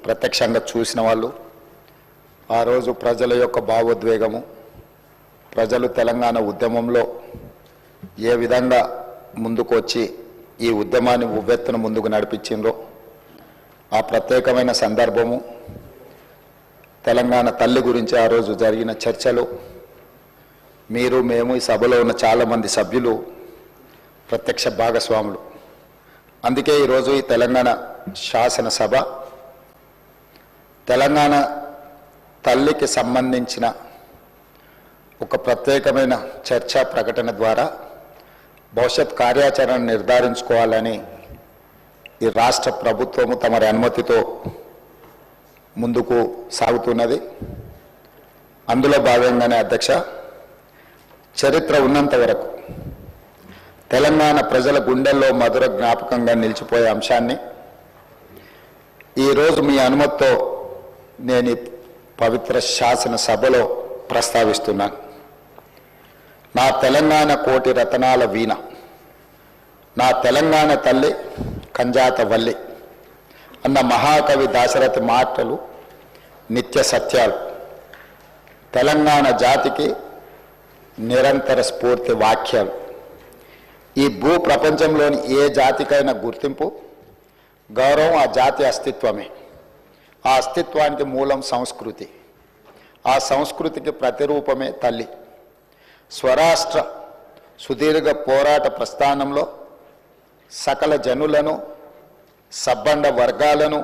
ప్రత్యక్షంగా చూసిన వాళ్ళు ఆ రోజు ప్రజల యొక్క భావోద్వేగము, ప్రజలు తెలంగాణ ఉద్యమంలో ఏ విధంగా ముందుకు వచ్చి ఈ ఉద్యమాన్ని ఉవ్వెత్తున ముందుకు నడిపించిండ్రో ఆ ప్రత్యేకమైన సందర్భము, తెలంగాణ తల్లి గురించి ఆ రోజు జరిగిన చర్చలు, మీరు మేము ఈ సభలో ఉన్న చాలామంది సభ్యులు ప్రత్యక్ష భాగస్వాములు. అందుకే ఈరోజు ఈ తెలంగాణ శాసనసభ తెలంగాణ తల్లికి సంబంధించిన ఒక ప్రత్యేకమైన చర్చా ప్రకటన ద్వారా భవిష్యత్ కార్యాచరణ నిర్ధారించుకోవాలని ఈ రాష్ట్ర ప్రభుత్వము తమరి అనుమతితో ముందుకు సాగుతున్నది. అందులో భాగంగానే అధ్యక్ష, చరిత్ర ఉన్నంత వరకు తెలంగాణ ప్రజల గుండెల్లో మధుర జ్ఞాపకంగా నిలిచిపోయే అంశాన్ని ఈరోజు మీ అనుమతితో నేను ఈ పవిత్ర శాసనసభలో ప్రస్తావిస్తున్నాను. నా తెలంగాణ కోటి రతనాల వీణ, నా తెలంగాణ తల్లి కంజాత వల్లి అన్న మహాకవి దాశరథి మాటలు నిత్య సత్యాలు, తెలంగాణ జాతికి నిరంతర స్ఫూర్తి వాక్యాలు. ఈ భూ ప్రపంచంలోని ఏ జాతికైనా గుర్తింపు, గౌరవం ఆ జాతి అస్తిత్వమే. ఆ అస్తిత్వానికి మూలం సంస్కృతి, ఆ సంస్కృతికి ప్రతిరూపమే తల్లి. స్వరాష్ట్ర సుదీర్ఘ పోరాట ప్రస్థానంలో సకల జనులను, సబ్బండ వర్గాలను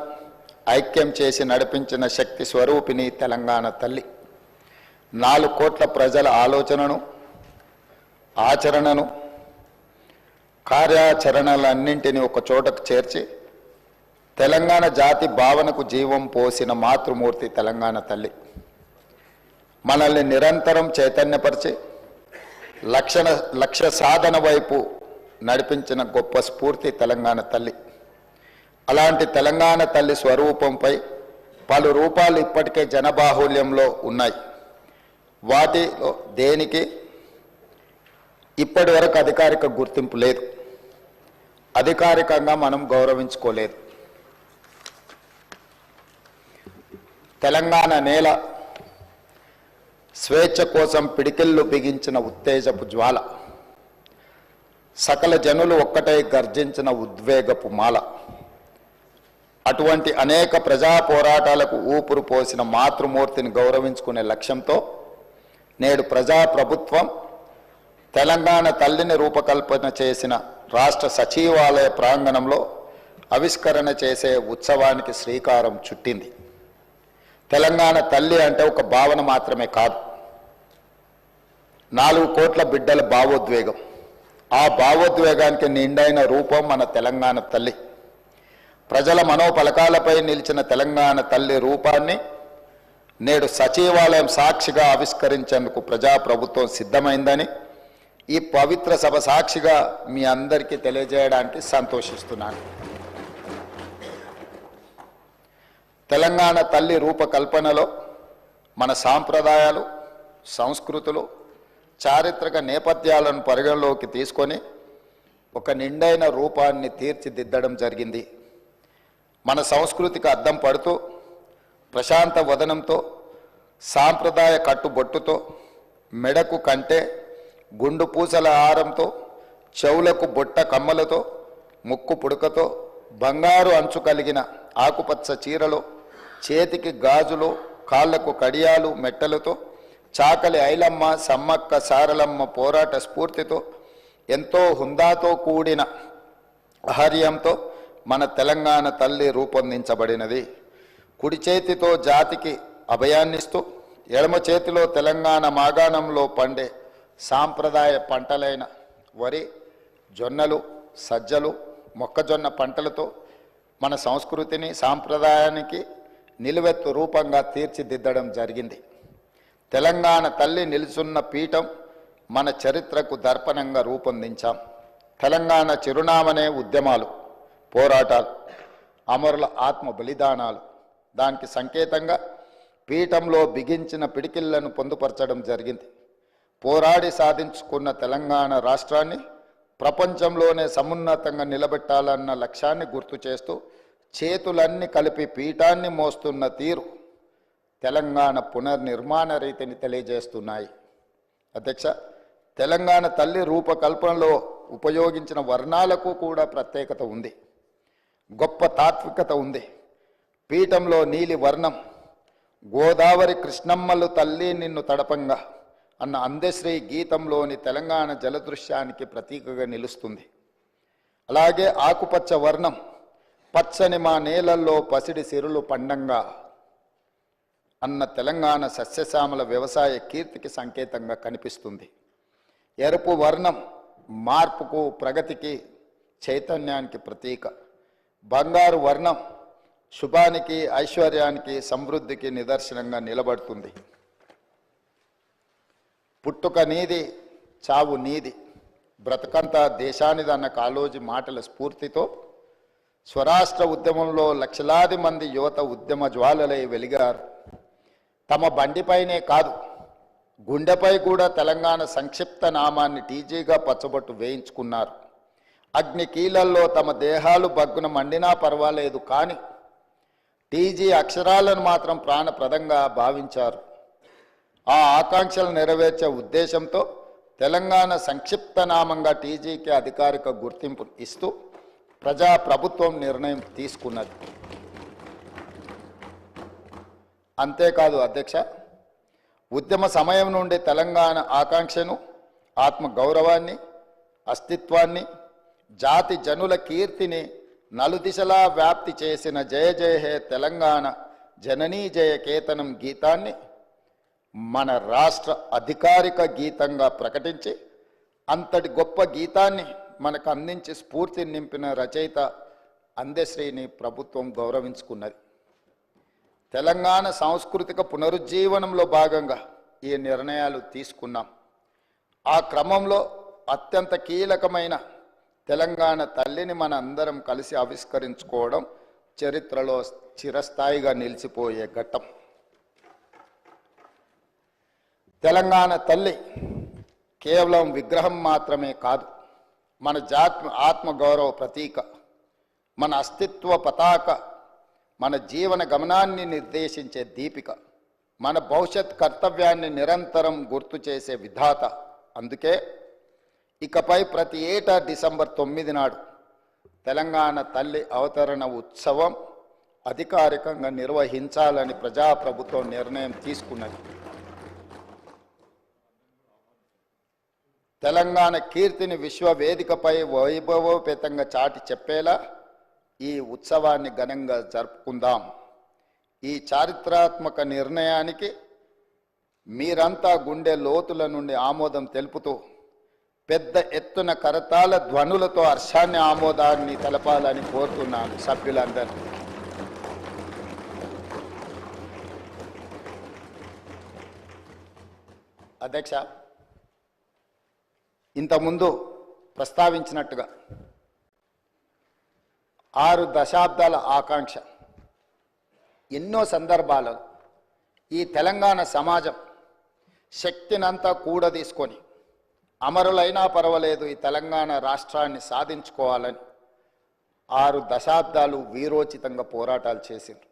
ఐక్యం చేసి నడిపించిన శక్తి స్వరూపిణి తెలంగాణ తల్లి. 4 కోట్ల ప్రజల ఆలోచనను, ఆచరణను, కార్యాచరణలన్నింటినీ ఒక చోటకు చేర్చి తెలంగాణ జాతి భావనకు జీవం పోసిన మాతృమూర్తి తెలంగాణ తల్లి. మనల్ని నిరంతరం చైతన్యపరిచి లక్ష్య సాధన వైపు నడిపించిన గొప్ప స్ఫూర్తి తెలంగాణ తల్లి. అలాంటి తెలంగాణ తల్లి స్వరూపంపై పలు రూపాలు ఇప్పటికే జనబాహుల్యంలో ఉన్నాయి. వాటిలో దేనికి ఇప్పటి వరకు అధికారిక గుర్తింపు లేదు, అధికారికంగా మనం గౌరవించుకోలేదు. తెలంగాణ నేల స్వేచ్ఛ కోసం పిడికిళ్ళు బిగించిన ఉత్తేజపు జ్వాల, సకల జనులు ఒక్కటై గర్జించిన ఉద్వేగపు మాల. అటువంటి అనేక ప్రజా పోరాటాలకు ఊపిరి పోసిన మాతృమూర్తిని గౌరవించుకునే లక్ష్యంతో నేడు ప్రజాప్రభుత్వం తెలంగాణ తల్లిని రూపకల్పన చేసిన రాష్ట్ర సచివాలయ ప్రాంగణంలో ఆవిష్కరణ చేసే ఉత్సవానికి శ్రీకారం చుట్టింది. తెలంగాణ తల్లి అంటే ఒక భావన మాత్రమే కాదు, 4 కోట్ల బిడ్డల భావోద్వేగం. ఆ భావోద్వేగానికి నిండైన రూపం మన తెలంగాణ తల్లి. ప్రజల మనోపలకాలపై నిలిచిన తెలంగాణ తల్లి రూపాన్ని నేడు సచివాలయం సాక్షిగా ఆవిష్కరించేందుకు ప్రజాప్రభుత్వం సిద్ధమైందని ఈ పవిత్ర సభ సాక్షిగా మీ అందరికీ తెలియజేయడానికి సంతోషిస్తున్నాను. తెలంగాణ తల్లి రూపకల్పనలో మన సాంప్రదాయాలు, సంస్కృతులు, చారిత్రక నేపథ్యాలను పరిగణలోకి తీసుకొని ఒక నిండైన రూపాన్ని తీర్చిదిద్దడం జరిగింది. మన సంస్కృతికి అద్దం పడుతూ ప్రశాంత వదనంతో, సాంప్రదాయ కట్టుబొట్టుతో, మెడకు కంటే గుండు పూసల హారంతో, చెవులకు బొట్ట కమ్మలతో, ముక్కు పుడకతో, బంగారు అంచు కలిగిన ఆకుపచ్చ చీరలో, చేతికి గాజులు, కాళ్లకు కడియాలు మెట్టలతో, చాకలి ఐలమ్మ, సమ్మక్క సారలమ్మ పోరాట స్ఫూర్తితో, ఎంతో హుందాతో కూడిన ఆహార్యంతో మన తెలంగాణ తల్లి రూపొందించబడినది. కుడి చేతితో జాతికి అభయాన్నిస్తూ, ఎడమ చేతిలో తెలంగాణ మాగాణంలో పండే సాంప్రదాయ పంటలైన వరి, జొన్నలు, సజ్జలు, మొక్కజొన్న పంటలతో మన సంస్కృతిని, సాంప్రదాయానికి నిలువెత్తు రూపంగా తీర్చిదిద్దడం జరిగింది. తెలంగాణ తల్లి నిలుచున్న పీఠం మన చరిత్రకు దర్పణంగా రూపొందించాం. తెలంగాణ చిరునామనే ఉద్యమాలు, పోరాటాలు, అమరుల ఆత్మ బలిదానాలు. దానికి సంకేతంగా పీఠంలో బిగించిన పిడికిళ్లను పొందుపరచడం జరిగింది. పోరాడి సాధించుకున్న తెలంగాణ రాష్ట్రాన్ని ప్రపంచంలోనే సమున్నతంగా నిలబెట్టాలన్న లక్ష్యాన్ని గుర్తు చేస్తూ చేతులన్నీ కలిపి పీఠాన్ని మోస్తున్న తీరు తెలంగాణ పునర్నిర్మాణ రీతిని తెలియజేస్తున్నాయి. అధ్యక్ష, తెలంగాణ తల్లి రూపకల్పనలో ఉపయోగించిన వర్ణాలకు కూడా ప్రత్యేకత ఉంది, గొప్ప తాత్వికత ఉంది. పీఠంలో నీలి వర్ణం గోదావరి కృష్ణమ్మలు తల్లి నిన్ను తడపంగా అన్న అందశ్రీ గీతంలోని తెలంగాణ జలదృశ్యానికి ప్రతీకగా నిలుస్తుంది. అలాగే ఆకుపచ్చ వర్ణం పచ్చని మా నేలల్లో పసిడి సిరులు పండంగా అన్న తెలంగాణ సస్యశ్యామల వ్యవసాయ కీర్తికి సంకేతంగా కనిపిస్తుంది. ఎరుపు వర్ణం మార్పుకు, ప్రగతికి, చైతన్యానికి ప్రతీక. బంగారు వర్ణం శుభానికి, ఐశ్వర్యానికి, సమృద్ధికి నిదర్శనంగా నిలబడుతుంది. పుట్టుక నీది, చావు నీది, బ్రతకంతా దేశానిదన్న కాళోజీ మాటల స్ఫూర్తితో స్వరాష్ట్ర ఉద్యమంలో లక్షలాది మంది యువత ఉద్యమ జ్వాలలై వెలిగారు. తమ బండిపైనే కాదు, గుండెపై కూడా తెలంగాణ సంక్షిప్త నామాన్ని టీజీగా పచ్చబొట్టు వేయించుకున్నారు. అగ్ని కీలల్లో తమ దేహాలు బగ్గున మండినా పర్వాలేదు, కానీ టీజీ అక్షరాలను మాత్రం ప్రాణప్రదంగా భావించారు. ఆ ఆకాంక్షలు నెరవేర్చే ఉద్దేశంతో తెలంగాణ సంక్షిప్త నామంగా టీజీకి అధికారిక గుర్తింపు ఇస్తూ ప్రజాప్రభుత్వం నిర్ణయం తీసుకున్నది. అంతేకాదు అధ్యక్ష, ఉద్యమ సమయం నుండి తెలంగాణ ఆకాంక్షను, ఆత్మగౌరవాన్ని, అస్తిత్వాన్ని, జాతి జనుల కీర్తిని నలుదిశలా వ్యాప్తి చేసిన జయ జయ హే తెలంగాణ జననీ జయ కేతనం గీతాన్ని మన రాష్ట్ర అధికారిక గీతంగా ప్రకటించి అంతటి గొప్ప గీతాన్ని మనకు అందించి స్ఫూర్తి నింపిన రచయిత అందశ్రీని ప్రభుత్వం గౌరవించుకున్నది. తెలంగాణ సాంస్కృతిక పునరుజ్జీవనంలో భాగంగా ఈ నిర్ణయాలు తీసుకున్నాం. ఆ క్రమంలో అత్యంత కీలకమైన తెలంగాణ తల్లిని మన అందరం కలిసి ఆవిష్కరించుకోవడం చరిత్రలో చిరస్థాయిగా నిలిచిపోయే ఘట్టం. తెలంగాణ తల్లి కేవలం విగ్రహం మాత్రమే కాదు, మన జాతి ఆత్మగౌరవ ప్రతీక, మన అస్తిత్వ పతాక, మన జీవన గమనాన్ని నిర్దేశించే దీపిక, మన భవిష్యత్ కర్తవ్యాన్ని నిరంతరం గుర్తు చేసే విధాత. అందుకే ఇకపై ప్రతి ఏటా డిసెంబర్ 9 నాడు తెలంగాణ తల్లి అవతరణ ఉత్సవం అధికారికంగా నిర్వహించాలని ప్రజాప్రభుత్వం నిర్ణయం తీసుకున్నది. తెలంగాణ కీర్తిని విశ్వవేదికపై వైభవోపేతంగా చాటి చెప్పేలా ఈ ఉత్సవాన్ని ఘనంగా జరుపుకుందాం. ఈ చారిత్రాత్మక నిర్ణయానికి మీరంతా గుండె లోతుల నుండి ఆమోదం తెలుపుతూ పెద్ద ఎత్తున కరతాళ ధ్వనులతో హర్షాన్ని, ఆమోదాన్ని తెలపాలని కోరుతున్నాను సభ్యులందరినీ. అధ్యక్ష, ఇంతకుముందు ప్రస్తావించినట్టుగా 6 దశాబ్దాల ఆకాంక్ష ఎన్నో సందర్భాలలో ఈ తెలంగాణ సమాజం శక్తినంతా కూడదీసుకొని అమరులైనా పర్వాలేదు ఈ తెలంగాణ రాష్ట్రాన్ని సాధించుకోవాలని 6 దశాబ్దాలు వీరోచితంగా పోరాటాలు చేసిండ్రు.